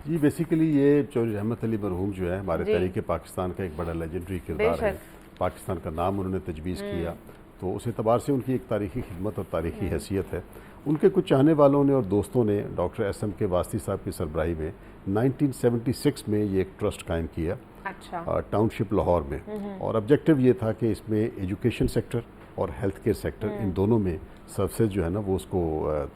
जी basically ये चौधरी रहमत अली मरहूम जो है हमारे जी। तहरीक पाकिस्तान का एक बड़ा लेजेंडरी किरदार है। बेशक। पाकिस्तान का नाम उन्होंने तजवीज़ किया, तो उस एतबार से उनकी एक तारीखी खिदमत और तारीखी हैसियत है। उनके कुछ चाहने वालों ने और दोस्तों ने डॉक्टर एस एम के वास्ती साहब की सरबराही में 1976 में ये एक ट्रस्ट कायम किया अच्छा। टाउनशिप लाहौर में। और ऑब्जेक्टिव ये था कि इसमें एजुकेशन सेक्टर और हेल्थ केयर सेक्टर इन दोनों में सर्विसेज जो है ना वो उसको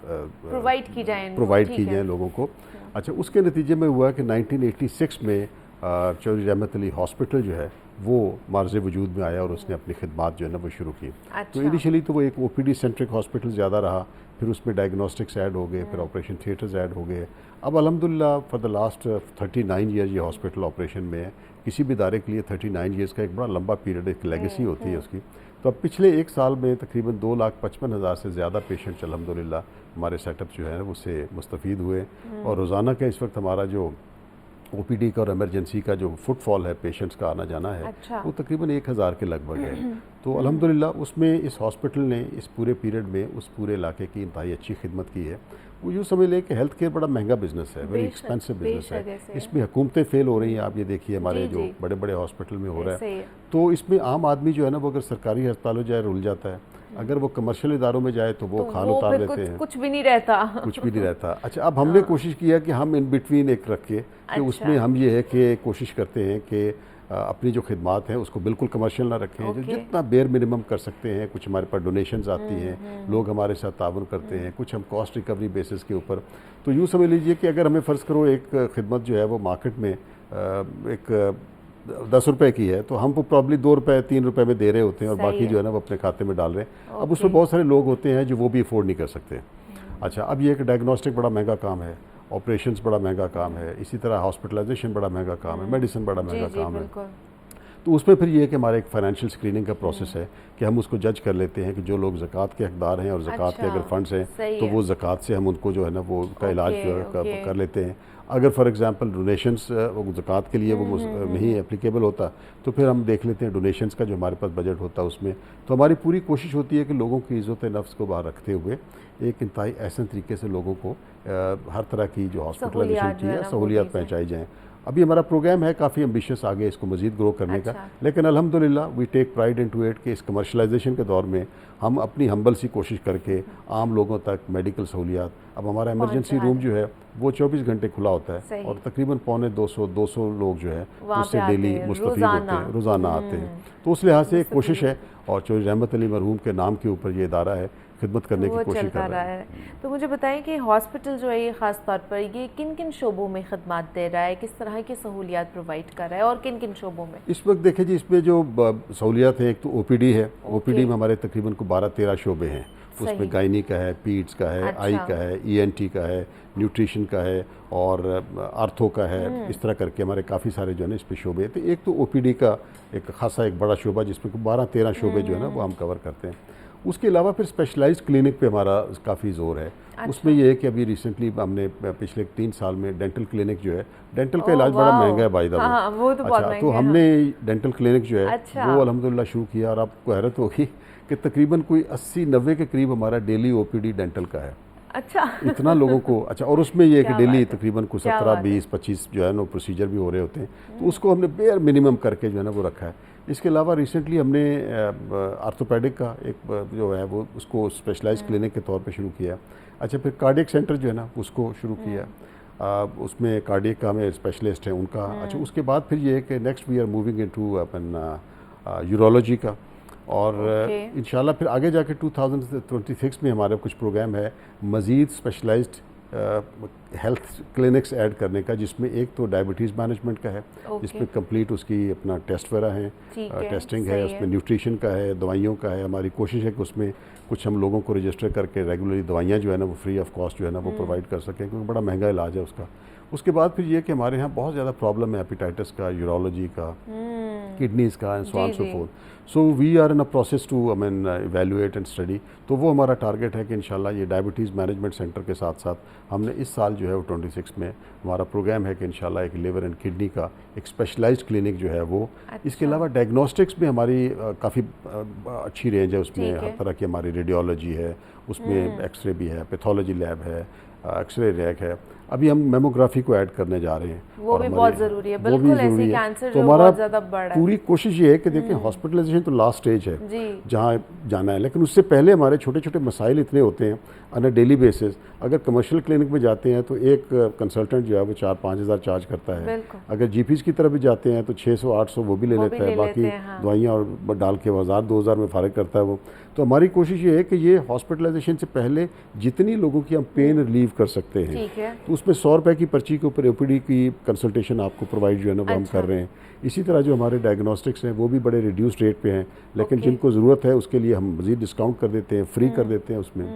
प्रोवाइड की जाए इनको, प्रोवाइड ठीक की है। जाए लोगों को। अच्छा, उसके नतीजे में हुआ कि 1986 में चौधरी रहमत अली हॉस्पिटल जो है वो मार्ज़ वजूद में आया और उसने अपनी खिदमात जो है ना वो शुरू की। तो अच्छा। इनिशियली तो वो एक ओपीडी सेंट्रिक हॉस्पिटल ज़्यादा रहा, फिर उसमें डायग्नोस्टिक्स ऐड हो गए, फिर ऑपरेशन थिएटर्स ऐड हो गए। अब अल्हम्दुलिल्लाह फॉर द लास्ट 39 ईयर ये हॉस्पिटल ऑपरेशन में है। किसी भी इदारे के लिए 39 ईयर्स का एक बड़ा लंबा पीरियड, एक लेगेसी होती है उसकी। तो अब पिछले एक साल में तकरीबन 2,55,000 से ज़्यादा पेशेंट्स अल्हम्दुलिल्लाह हमारे सेटअप जो है उससे मुस्तफ़ीद हुए। और रोज़ाना का इस वक्त हमारा जो ओपीडी का और इमरजेंसी का जो फुटफॉल है, पेशेंट्स का आना जाना है, अच्छा। वो तकरीबन 1,000 के लगभग है। तो अल्हम्दुलिल्लाह उसमें इस हॉस्पिटल ने इस पूरे पीरियड में उस पूरे इलाके की इंतहाई अच्छी खिदमत की है। वो यूँ समझ लें कि हेल्थ केयर बड़ा महंगा बिजनेस है, वेरी बेशक, एक्सपेंसिव बिजनेस बेशक है। ऐसे। इसमें हुकूमतें फेल हो रही हैं, आप ये देखिए हमारे जी, जो जी। बड़े बड़े हॉस्पिटल में हो रहा ऐसे है। ही है। तो इसमें आम आदमी जो है ना वो अगर सरकारी अस्पतालों जाए रुल जाता है, अगर वो कमर्शियल इदारों में जाए तो वो तो खान वो उतार फिर लेते कुछ हैं, कुछ भी नहीं रहता। कुछ भी नहीं रहता। अच्छा, अब हमने कोशिश किया कि हम इन बिटवीन एक रख के कि अच्छा। उसमें हम ये है कि कोशिश करते हैं कि अपनी जो खिदमात हैं उसको बिल्कुल कमर्शियल ना रखें, जो ओके। जितना बेयर मिनिमम कर सकते हैं। कुछ हमारे पास डोनेशंस आती हैं, लोग हमारे साथ ताउन करते हैं, कुछ हम कॉस्ट रिकवरी बेसिस के ऊपर। तो यूँ समझ लीजिए कि अगर हमें फ़र्ज़ करो एक खिदमत जो है वो मार्केट में एक 10 रुपए की है, तो हम वो प्रॉब्ली 2 रुपए 3 रुपए में दे रहे होते हैं और सही बाकी है। जो है ना वो अपने खाते में डाल रहे हैं। अब ओके। उसमें बहुत सारे लोग होते हैं जो वो भी अफोर्ड नहीं कर सकते। अच्छा, अब ये एक डायग्नोस्टिक बड़ा महंगा काम है, ऑपरेशंस बड़ा महंगा काम है, इसी तरह हॉस्पिटलाइजेशन बड़ा महंगा काम है, मेडिसिन बड़ा जी, महंगा जी, काम है। बिल्कुल। तो उसमें फिर ये है कि हमारा एक फाइनेंशियल स्क्रीनिंग का प्रोसेस है कि हम उसको जज कर लेते हैं कि जो लोग ज़कात के हकदार हैं और ज़कात के अच्छा, अगर फंड्स हैं सही तो है। वो ज़कात से हम उनको जो है ना वो उनका इलाज ओके, जो है ओके। कर लेते हैं। अगर फॉर एग्जांपल डोनेशंस वो ज़कात के लिए वो नहीं एप्लीकेबल होता तो फिर हम देख लेते हैं डोनेशंस का जो हमारे पास बजट होता है उसमें। तो हमारी पूरी कोशिश होती है कि लोगों की इज़्ज़त नफ्स को बाहर रखते हुए एक इंतहाई ऐसे तरीके से लोगों को हर तरह की जो हॉस्पिटलाइजेशन सहूलियात की जो है है ना वो सहूलियात दी जाए। पहुँचाई जाएँ। अभी हमारा प्रोग्राम है काफ़ी एम्बिशियस आगे इसको मज़ीद ग्रो करने का, अच्छा। लेकिन अल्हम्दुलिल्लाह we take pride into it कि इस कमर्शलाइजेशन के दौर में हम अपनी हम्बल सी कोशिश करके आम लोगों तक मेडिकल सहूलियात। अब हमारा इमरजेंसी पहुंचा रूम दें। जो है वो 24 घंटे खुला होता है सही। और तकरीबन पौने 200 लोग जो है वहाँ पे उससे आते डेली हैं मुस्तफ़ीद होते रोजाना। हैं, रोज़ाना आते हैं। तो उस लिहाज से एक कोशिश है और चौधरी रहमत अली मरहूम के नाम के ऊपर ये इदारा है, खिदमत करने वो की कोशिश चलता कर रहा रहा है। है। तो मुझे बताएं कि हॉस्पिटल जो है ये ख़ास तौर पर ये किन किन शोबों में खदमात दे रहा है, किस तरह की सहूलियात प्रोवाइड कर रहा है और किन किन शोबों में? इस वक्त देखिए जी, इसमें जो सहूलियात है, एक तो ओपीडी है। ओपीडी में हमारे तकरीबन को 12-13 शोबे हैं। सही। उसमें गायनी का है, पीड्स का है, आई अच्छा। का है, ईएनटी का है, न्यूट्रिशन का है और आर्थो का है। इस तरह करके हमारे काफ़ी सारे जो है ना इस पे शोबे हैं। तो एक तो ओपीडी का एक खासा एक बड़ा शोबा जिसमें 12-13 शोबे जो है ना वो हम कवर करते हैं। उसके अलावा फिर स्पेशलाइज्ड क्लिनिक पे हमारा काफ़ी ज़ोर है। उसमें ये है कि अभी रिसेंटली हमने पिछले 3 साल में डेंटल क्लिनिक जो है, डेंटल का ओह इलाज बड़ा वाओ! महंगा है बाय द वे। हाँ, वो तो बहुत अच्छा, महंगे तो हैं, हमने डेंटल क्लिनिक जो है अच्छा। वो अल्हम्दुलिल्लाह शुरू किया और आपको हैरत होगी कि तकरीबन कोई 80-90 के करीब हमारा डेली ओपीडी डेंटल का है। अच्छा। इतना लोगों को। अच्छा, और उसमें ये है कि क्या डेली बात है, तकरीबन को क्या 17, बात है। 20, 25 जो है ना प्रोसीजर भी हो रहे होते हैं। तो उसको हमने बेयर मिनिमम करके जो है ना वो रखा है। इसके अलावा रिसेंटली हमने आर्थोपेडिक का एक जो है वो उसको स्पेशलाइज क्लिनिक के तौर पे शुरू किया। अच्छा, फिर कार्डियक सेंटर जो है ना उसको शुरू किया। उसमें कार्डियक का हमें स्पेशलिस्ट हैं उनका। अच्छा, उसके बाद फिर ये है कि next we are moving into अपन यूरोलॉजी का और ओके। इंशाल्लाह फिर आगे जाके 2026 में हमारा कुछ प्रोग्राम है मज़ीद स्पेशलाइज्ड हेल्थ क्लिनिक्स ऐड करने का, जिसमें एक तो डायबिटीज़ मैनेजमेंट का है जिसमें कंप्लीट उसकी अपना टेस्ट वगैरह है, ठीक है, टेस्टिंग है, सही उसमें है। न्यूट्रिशन का है, दवाइयों का है। हमारी कोशिश है कि उसमें कुछ हम लोगों को रजिस्टर करके रेगुलरली दवाइयाँ जो है ना वो फ्री ऑफ कॉस्ट जो है ना वो प्रोवाइड कर सकें, क्योंकि बड़ा महंगा इलाज है उसका। उसके बाद फिर ये कि हमारे यहाँ बहुत ज़्यादा प्रॉब्लम है हेपेटाइटिस का, यूरोलॉजी का, किडनीज़ का एंड सो ऑन जी, सो जी। Fourth. So we are in a process to I mean evaluate and study. तो वो हमारा टारगेट है कि इंशाल्लाह ये डायबिटीज़ मैनेजमेंट सेंटर के साथ साथ हमने इस साल जो है वो 26 में हमारा प्रोग्राम है कि इंशाल्लाह एक लिवर एंड किडनी का एक स्पेशलाइज्ड क्लिनिक जो है वो। इसके अलावा डायग्नोस्टिक्स में हमारी काफ़ी अच्छी रेंज है। उसमें ठीक हर है। तरह की हमारी रेडियोलॉजी है, उसमें एक्सरे भी है, पैथोलॉजी लैब है, एक्सरे रैक है। अभी हम मेमोग्राफी को ऐड करने जा रहे हैं, वो और भी हमारी- बहुत ज़रूरी है, वो भी बिल्कुल ऐसे ज़रूरी है। कैंसर तो जो हमारा बहुत ज़्यादा बड़ा है। पूरी कोशिश ये है कि देखें हॉस्पिटलाइजेशन तो लास्ट स्टेज है जी जहाँ जाना है, लेकिन उससे पहले हमारे छोटे छोटे मसाइल इतने होते हैं ऑन अ डेली बेसिस। अगर कमर्शियल क्लिनिक में जाते हैं तो एक कंसल्टेंट जो है वो 4-5 हज़ार चार्ज करता है। बिल्कुल। अगर जीपीज की तरफ भी जाते हैं तो 600-800 वो भी ले वो लेता भी है, ले बाकी लेते हैं, हाँ। दवाइयाँ और डाल के 1000-2000 में फारिग करता है वो। तो हमारी कोशिश ये है कि ये हॉस्पिटलाइजेशन से पहले जितनी लोगों की हम पेन रिलीव कर सकते हैं, ठीक है। तो उसमें 100 रुपये की पर्ची के ऊपर ओपीडी की कंसल्टेशन आपको प्रोवाइड जो है ना वो हम अच्छा। कर रहे हैं। इसी तरह जो हमारे डायग्नोस्टिक्स हैं वो भी बड़े रिड्यूस रेट पे हैं, लेकिन ओके। जिनको ज़रूरत है उसके लिए हम मज़ीद डिस्काउंट कर देते हैं, फ्री कर देते हैं उसमें।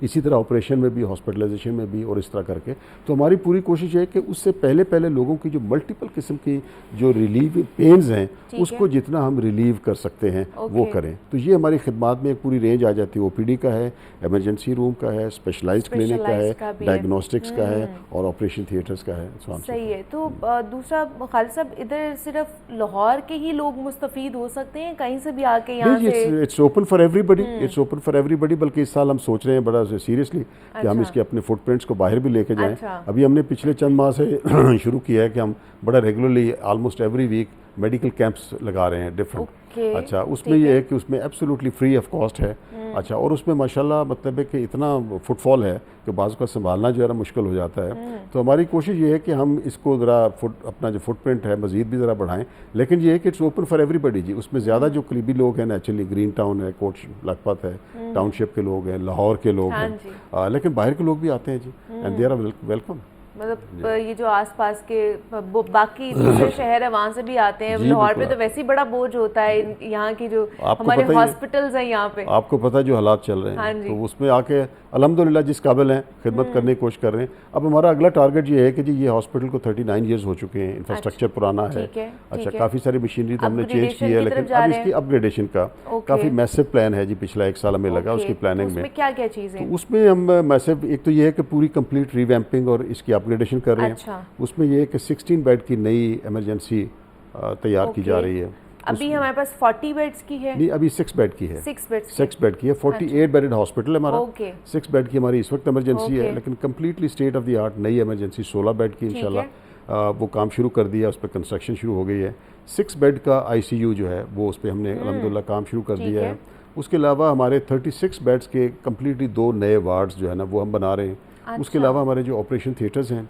इसी तरह ऑपरेशन में भी, हॉस्पिटलाइजेशन में भी, और इस तरह करके। तो हमारी पूरी कोशिश है कि उससे पहले पहले लोगों की जो मल्टीपल किस्म की जो रिलीव पेन्स हैं ठीक उसको है। जितना हम रिलीव कर सकते हैं वो ओके। करें। तो ये हमारी खिदमात में एक पूरी रेंज आ जाती है। ओपीडी का है, इमरजेंसी रूम का है, स्पेशलाइज्ड क्लिनिक का है, स्पेशलाइज्ड का भी है। डायग्नोस्टिक्स का है, और ऑपरेशन थिएटर्स का है। so on so सही है। तो दूसरा खालिद साहब, इधर सिर्फ लाहौर के ही लोग मुस्तफ़ीद हो सकते हैं, कहीं से भी आके यहाँ नहीं, से? It's open for everybody, it's open for everybody. बल्कि इस साल हम सोच रहे हैं बड़ा सीरियसली कि हम अच्छा। इसके अपने फुटप्रिंट्स को बाहर भी लेके जाएं। अच्छा। अभी हमने पिछले चंद माह से शुरू किया है कि हम बड़ा regularly almost every week medical camps लगा रहे हैं डिफरेंट। ओके, अच्छा, उसमें ठीक ये है। है कि उसमें एब्सोल्युटली फ्री ऑफ कॉस्ट है। अच्छा, और उसमें माशाल्लाह मतलब है कि इतना फुटफॉल है कि बाज़ का संभालना जो है ना मुश्किल हो जाता है। तो हमारी कोशिश ये है कि हम इसको ज़रा अपना जो फुटप्रिंट है मज़ीद भी ज़रा बढ़ाएं। लेकिन ये है कि इट्स ओपन फॉर एवरीबडी जी। उसमें ज़्यादा जो करीबी लोग हैं नेचुरली, ग्रीन टाउन है, कोट लखपत है, टाउनशिप के लोग हैं, लाहौर के लोग हाँ हैं, जी। लेकिन बाहर के लोग भी आते हैं जी, एंड दे आर वेलकम। मतलब ये जो आसपास के बाकी दूसरे शहर है वहाँ से भी आते हैं। जी, लाहौर पे बिल्कुल। तो वैसे ही बड़ा बोझ होता है, यहाँ की जो आपको हमारे पता ही है। हॉस्पिटल्स हैं यहाँ पे। आपको पता है जो हालात चल रहे हाँ हैं, जी। तो उसमें आके अल्हम्दुलिल्लाह जिस काबिल हैं खिदमत करने की कोशिश कर रहे हैं। अब हमारा अगला टारगेट ये है कि जी ये हॉस्पिटल को 39 ईयर्स हो चुके हैं, इंफ्रास्ट्रक्चर पुराना है। ठीक है, अच्छा, ठीक है। काफ़ी सारी मशीनरी तो हमने चेंज Upgradation की है, की लेकिन तरफ जा अब रहे इसकी हैं। अपग्रेडेशन का ओके। काफ़ी मैसिव प्लान है जी, पिछला 1 साल हमें लगा उसकी ओके, प्लानिंग तो में। उसमें क्या क्या चीज़ें? तो उसमें हम मैसिव, एक तो ये है कि पूरी कंप्लीट रिवैम्पिंग और इसकी अपग्रेडेशन कर रहे हैं। अच्छा। उसमें ये है कि 16 बेड की नई इमरजेंसी तैयार की जा ओके। रही है। अभी हमारे पास 40 बेड्स की है, नहीं, अभी 6 बेड की है। 6 बेड्स 6 बेड की है, 48 बेडेड हॉस्पिटल है हमारा। ओके। 6 बेड की हमारी इस वक्त इमरजेंसी है, ओके। लेकिन completely state of the art नई इमरजेंसी 16 बेड की ठीक इंशाल्लाह वो काम शुरू कर दिया, उस पर कंस्ट्रक्शन शुरू हो गई है। 6 बेड का आईसीयू जो है वो उस पर हमने अल्हम्दुलिल्लाह काम शुरू कर ठीक दिया है। है। उसके अलावा हमारे 36 बेड्स के कम्प्लीटली 2 नए वार्ड्स जो है ना वो हम बना रहे हैं। उसके अच्छा। अलावा हमारे जो ऑपरेशन थिएटर्स हैं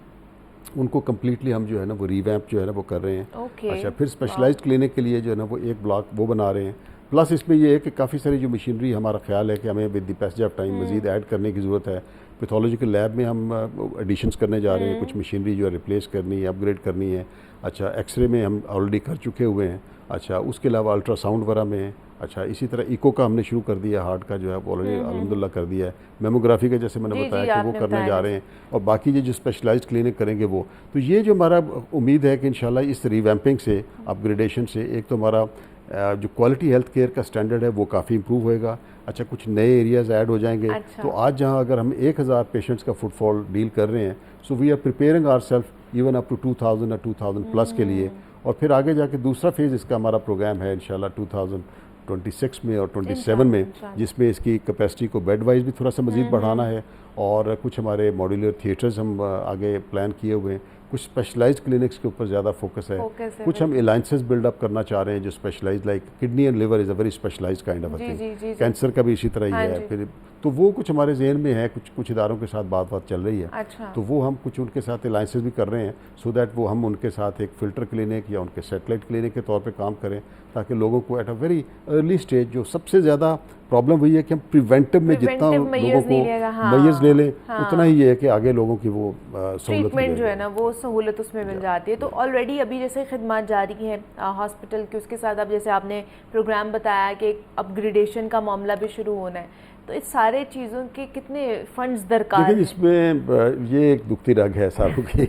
उनको कम्प्लीटली हम जो है ना वो रिवैम्प जो है ना वो कर रहे हैं। ओके। अच्छा, फिर स्पेशलाइज्ड क्लिनिक के लिए जो है ना वो एक ब्लॉक वो बना रहे हैं। प्लस इसमें ये है कि काफ़ी सारी जो मशीनरी, हमारा ख्याल है कि हमें with the passage of time मज़ीद ऐड करने की ज़रूरत है। पैथोलॉजिकल लैब में हम एडिशंस करने जा रहे हैं, कुछ मशीनरी जो है रिप्लेस करनी है, अपग्रेड करनी है। अच्छा, एक्सरे में हम ऑलरेडी कर चुके हुए हैं। अच्छा, उसके अलावा अल्ट्रासाउंड वगैरह में। अच्छा, इसी तरह इको का हमने शुरू कर दिया, हार्ट का जो है वो ऑलरेडी अल्हम्दुलिल्लाह कर दिया है। मेमोग्राफी का जैसे मैंने जी, बताया जी, कि वो आपने करने बताया जा रहे हैं, और बाकी ये जो स्पेशलाइज्ड क्लिनिक करेंगे वो। तो ये जो हमारा उम्मीद है कि इंशाल्लाह इस रिवैम्पिंग से, अपग्रेडेशन से, एक तो हमारा जो क्वालिटी हेल्थ केयर का स्टैंडर्ड है वो काफ़ी इंप्रूव होएगा। अच्छा, कुछ नए एरियाज़ ऐड हो जाएंगे। अच्छा। तो आज जहां अगर हम 1000 पेशेंट्स का फुटफॉल डील कर रहे हैं, so we are preparing ourself even up to 2000 या 2000 प्लस के लिए। और फिर आगे जाके दूसरा फेज़ इसका हमारा प्रोग्राम है इंशाल्लाह 2026 में और 27 में, इंशाल्लाह। जिसमें इसकी कैपेसिटी को बेड वाइज भी थोड़ा सा मज़ीद बढ़ाना है। और कुछ हमारे मॉड्यूलर थिएटर्स हम आगे प्लान किए हुए हैं। कुछ स्पेशलाइज्ड क्लिनिक्स के ऊपर ज़्यादा फोकस है। फोकस है, कुछ हम अलाइंसेस बिल्डअप करना चाह रहे हैं जो specialise, like kidney and liver is a very specialised kind of a जी, थिंग। जी, जी, जी। कैंसर का भी इसी तरह ही हाँ है। जी। फिर तो वो कुछ हमारे जहन में है, कुछ इदारों के साथ बात चल रही है। अच्छा। तो वो हम कुछ उनके साथ अलाइंसेस भी कर रहे हैं, सो दैट वो हम उनके साथ एक फ़िल्टर क्लिनिक या उनके सेटेलाइट क्लिनिक के तौर पे काम करें, ताकि लोगों को at a very early stage, जो सबसे ज़्यादा प्रॉब्लम वही है कि हम प्रिवेंटिव में जितना Preventive लोगों measures को नहीं लेगा, हाँ, मेजर्स ले लें, हाँ। उतना ही ये है कि आगे लोगों की वो सहूलत ट्रीटमेंट जो है मिलेगी। ना वो सहूलत उसमें मिल जाती है। तो ऑलरेडी अभी जैसे खिदमत जारी है हॉस्पिटल की, उसके साथ अब जैसे आपने प्रोग्राम बताया कि अपग्रेडेशन का मामला भी शुरू होना है, तो इस सारे चीज़ों के कितने फंड्स दरकार लेकिन हैं? इसमें ये एक दुखती रग है सारों की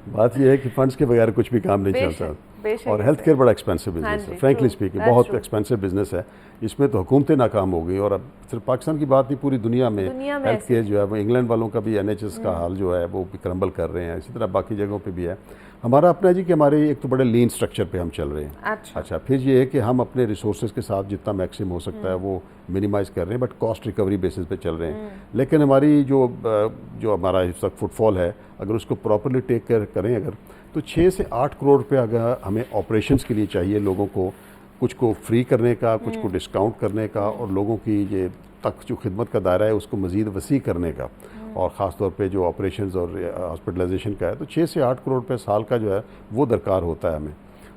बात यह है कि फंड्स के बगैर कुछ भी काम नहीं चलता। बेशक, बेशक और है हेल्थ सर। केयर बड़ा एक्सपेंसिव हाँ बिजनेस है, जी, फ्रैंकली true, स्पीकिंग that's बहुत true। एक्सपेंसिव बिजनेस है। इसमें तो हुकूमतें नाकाम हो गई, और अब सिर्फ पाकिस्तान की बात नहीं, पूरी दुनिया में दुनिया में हेल्थ ऐसे केयर जो है वो, इंग्लैंड वालों का भी NHS का हाल जो है वो भी क्रम्बल कर रहे हैं, इसी तरह बाकी जगहों पे भी है। हमारा अपना है जी कि हमारे एक तो बड़े लीन स्ट्रक्चर पे हम चल रहे हैं। अच्छा फिर ये है कि हम अपने रिसोर्सेज के साथ जितना मैक्सिमम हो सकता है वो मिनिमाइज़ कर रहे हैं, बट कॉस्ट रिकवरी बेसिस पे चल रहे हैं। लेकिन हमारी जो हमारा इस वक्त फुटफॉल है, अगर उसको प्रॉपरली टेक केयर करें अगर, तो 6 से 8 करोड़ रुपये अगर हमें ऑपरेशंस के लिए चाहिए, लोगों को कुछ को फ्री करने का, कुछ को डिस्काउंट करने का, और लोगों की ये तक जो खिदमत का दायरा है उसको मज़ीद वसी करने का, और ख़ास तौर पे जो ऑपरेशंस और हॉस्पिटलाइजेशन का है, तो 6 से 8 करोड़ रुपये साल का जो है वो दरकार होता है हमें।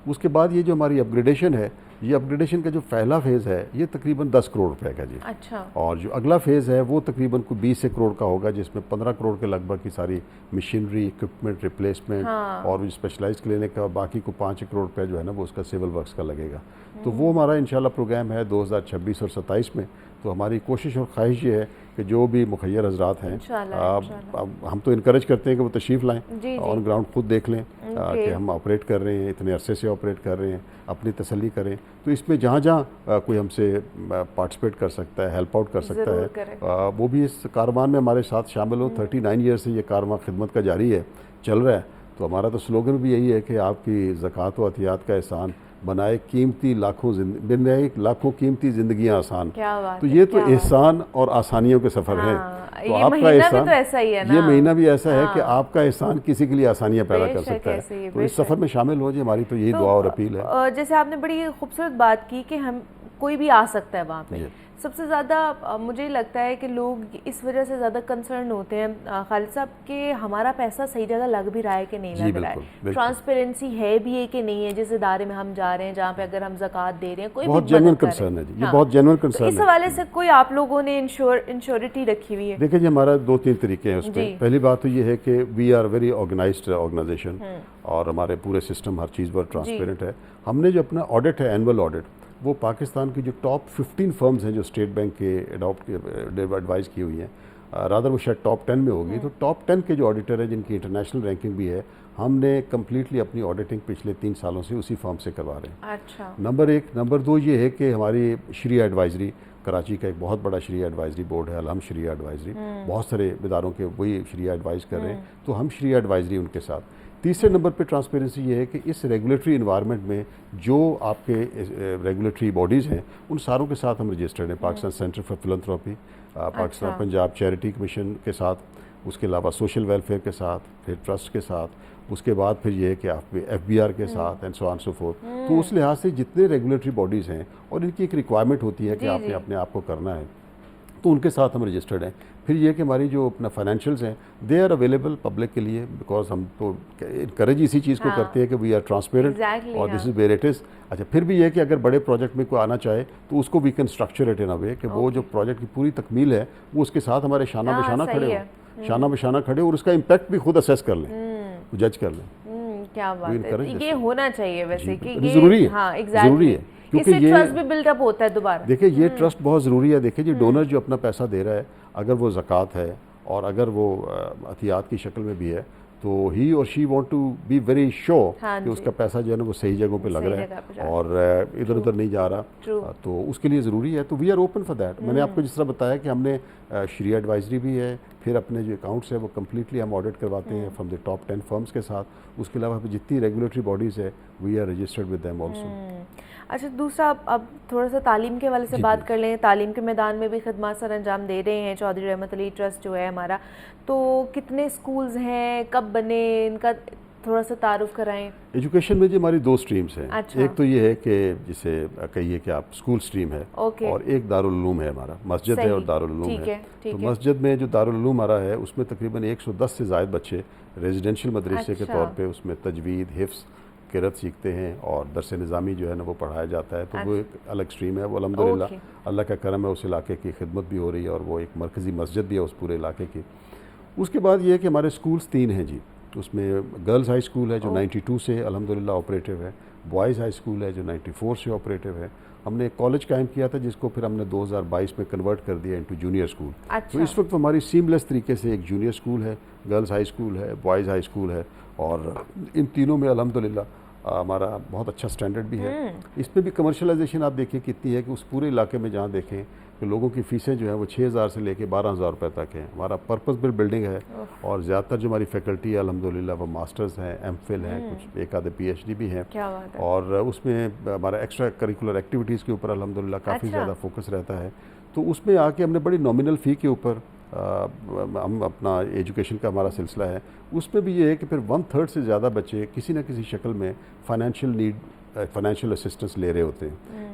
उसके बाद ये जो हमारी अपग्रेडेशन है, ये अपग्रेडेशन का जो पहला फेज़ है ये तकरीबन 10 करोड़ रुपए का जी। अच्छा और जो अगला फेज़ है वो तकरीबन को 20 से करोड़ का होगा, जिसमें 15 करोड़ के लगभग की सारी मशीनरी, इक्विपमेंट, रिप्लेसमेंट और स्पेशलाइज्ड क्लिनिक का, बाकी को 5 करोड़ रुपये जो है ना वो उसका सिविल वर्क्स का लगेगा। तो वो हमारा इंशाल्लाह प्रोग्राम है 2026 और 27 में। तो हमारी कोशिश और ख्वाहिश ये है कि जो भी मुखैर हजरात हैं, अब हम तो इनकरेज करते हैं कि वो तशरीफ़ लाएँ, ऑन ग्राउंड खुद देख लें कि हम ऑपरेट कर रहे हैं, इतने अरसे से ऑपरेट कर रहे हैं, अपनी तसल्ली करें। तो इसमें जहाँ जहाँ कोई हमसे पार्टिसिपेट कर सकता है, हेल्प आउट कर सकता है, वो भी इस कारवान में हमारे साथ शामिल हो। 39 ईयर से ये कारवां खिदमत का जारी है, चल रहा है। तो हमारा तो स्लोगन भी यही है कि आपकी ज़कात व अतियात का एहसान बनाए कीमती लाखों कीमती ज़िंदगियाँ आसान। तो ये तो एहसान और आसानियों के सफ़र हैं। तो आपका एहसान, तो ऐसा ही है ना? ये महीना भी ऐसा है कि आपका एहसान किसी के लिए आसानियाँ पैदा कर सकता है। तो इस सफ़र में शामिल हो जाए, हमारी तो यही दुआ और अपील है। जैसे आपने बड़ी खूबसूरत बात की कि हम कोई भी आ सकता है वहाँ पे। सबसे ज़्यादा मुझे लगता है कि लोग इस वजह से ज़्यादा कंसर्न होते हैं खालिद साहब कि हमारा पैसा सही जगह लग भी रहा है कि नहीं लग रहा है, ट्रांसपेरेंसी है भी है कि नहीं है जिस इदारे में हम जा रहे हैं, जहाँ पे अगर हम ज़कात दे रहे हैं, कोई बहुत जेन्युइन कंसर्न है जी, ये बहुत जेन्युइन कंसर्न है। इस हवाले से कोई आप लोगों ने इंश्योरिटी रखी हुई है? देखिए जी, हमारा 2-3 तरीके हैं उसमें। पहली बात तो ये है कि we are very organised organisation, और हमारे पूरे सिस्टम हर चीज़ पर ट्रांसपेरेंट है। हमने जो अपना ऑडिट है, एनुअल ऑडिट, वो पाकिस्तान की जो टॉप 15 फर्म्स हैं जो स्टेट बैंक के एडवाइज़ की हुई हैं, रादर वो शायद टॉप 10 में होगी, तो टॉप 10 के जो ऑडिटर हैं जिनकी इंटरनेशनल रैंकिंग भी है, हमने कम्प्लीटली अपनी ऑडिटिंग पिछले 3 सालों से उसी फर्म से करवा रहे हैं। अच्छा। नंबर 1। नंबर 2 ये है कि हमारी शरिया एडवाइजरी, कराची का एक बहुत बड़ा शरिया एडवाइजरी बोर्ड है, अलहम शरिया एडवाइजरी, बहुत सारे इदारों के वही शरिया एडवाइज़ कर रहे हैं, तो हम शरिया एडवाइजरी उनके साथ। तीसरे नंबर पे ट्रांसपेरेंसी ये है कि इस रेगुलेटरी इन्वायरमेंट में जो आपके रेगुलेटरी बॉडीज़ हैं उन सारों के साथ हम रजिस्टर्ड हैं। Pakistan centre for philanthropy, Pakistan Punjab charity commission के साथ, उसके अलावा सोशल वेलफेयर के साथ, फिर ट्रस्ट के साथ, उसके बाद फिर ये है कि आप FBR के साथ and so on so fourth. तो उस लिहाज से जितने रेगुलेटरी बॉडीज़ हैं और इनकी एक रिक्वायरमेंट होती है कि आपने अपने आप को करना है, तो उनके साथ हम रजिस्टर्ड हैं। फिर ये कि हमारी जो अपना फाइनेंशियल्स हैं दे आर अवेलेबल पब्लिक के लिए, बिकॉज हम तो इनकरेज इसी चीज़ को करते हैं कि वी आर ट्रांसपेरेंट और this is where it is. अच्छा, फिर भी ये कि अगर बड़े प्रोजेक्ट में कोई आना चाहे तो उसको we can structure it in a way कि वो जो प्रोजेक्ट की पूरी तकमील है वो उसके साथ हमारे शाना बशाना खड़े हो, शाना बशाना खड़े, और उसका इम्पैक्ट भी खुद असेस कर लें, जज कर लें। क्या बात है, ये होना चाहिए वैसे कि ये ज़रूरी है, हाँ ज़रूरी है, क्योंकि ये ट्रस्ट भी बिल्डअप होता है दोबारा। देखिए ये ट्रस्ट बहुत ज़रूरी है। देखिए जी, डोनर जो अपना पैसा दे रहा है, अगर वो ज़कात है और अगर वो अतियात की शक्ल में भी है, तो ही और she want to be very sure कि उसका पैसा जो है ना वो सही जगहों पे लग रहा है और इधर उधर नहीं जा रहा, तो उसके लिए ज़रूरी है। तो we are open for that. मैंने आपको जिस तरह बताया कि हमने शरिया एडवाइजरी भी है, फिर अपने जो अकाउंट्स है वो कम्प्लीटली हम ऑडिट करवाते हैं फ्रॉम द टॉप 10 फर्म्स के साथ। उसके अलावा जितनी रेगुलेटरी बॉडीज़ है we are registered with them also. अच्छा, दूसरा अब थोड़ा सा तालीम के हवाले से बात कर लें। तालीम के मैदान में भी खिदमत सर अंजाम दे रहे हैं चौधरी रहमत अली ट्रस्ट जो है हमारा, तो कितने स्कूल्स हैं, कब बने, इनका थोड़ा सा तारुफ कराएं। एजुकेशन में जी हमारी 2 स्ट्रीम्स हैं। अच्छा। एक तो ये है कि जिसे कहिए कि आप स्कूल स्ट्रीम है, और एक दारुल उलूम है हमारा, मस्जिद है और दारुल उलूम है। तो मस्जिद में जो दारुल उलूम हमारा है उसमें तकरीबन 110 से ज़ायद बच्चे रेजिडेंशियल मदरसे के तौर पे उसमें तजवीद, हिफ्स, किरत सीखते हैं और दरस निज़ामी जो है ना वो पढ़ाया जाता है। तो वो एक अलग स्ट्रीम है। वो अल्हम्दुलिल्लाह अल्लाह का करम है, उस इलाके की खिदमत भी हो रही है और वो एक मरकज़ी मस्जिद भी है उस पूरे इलाके की। उसके बाद ये है कि हमारे स्कूल्स 3 हैं जी। उसमें गर्ल्स हाई स्कूल है जो 92 से अल्हम्दुलिल्लाह ऑपरेटिव है, बॉयज़ हाई स्कूल है जो 94 से ऑपरेटिव है। हमने एक कॉलेज कायम किया था जिसको फिर हमने 2022 में कन्वर्ट कर दिया इनटू जूनियर स्कूल। तो इस वक्त हमारी सीमलेस तरीके से एक जूनियर स्कूल है, गर्ल्स हाई स्कूल है, बॉयज़ हाई स्कूल है, और इन तीनों में अल्हम्दुलिल्लाह हमारा बहुत अच्छा स्टैंडर्ड भी है। इसमें भी कमर्शलाइजेशन आप देखिए कितनी है कि उस पूरे इलाके में जहाँ देखें तो लोगों की फ़ीसें जो हैं वो 6,000 से लेके 12,000 रुपये तक हैं। हमारा पर्पस बिल्ड बिल्डिंग है और ज़्यादातर जो हमारी फैकल्टी है अल्हम्दुलिल्लाह वो मास्टर्स हैं, एमफिल हैं, कुछ एक आधे PhD भी हैं। क्या बात है। और उसमें हमारा एक्स्ट्रा करिकुलर एक्टिविटीज़ के ऊपर अल्हम्दुलिल्लाह काफ़ी ज़्यादा फोकस रहता है। तो उसमें आके हमने बड़ी नॉमिनल फ़ी के ऊपर हम अपना एजुकेशन का हमारा सिलसिला है। उसमें भी ये है कि फिर 1/3 से ज़्यादा बच्चे किसी न किसी शक्ल में फाइनेंशियल असिस्टेंस ले रहे होते हैं।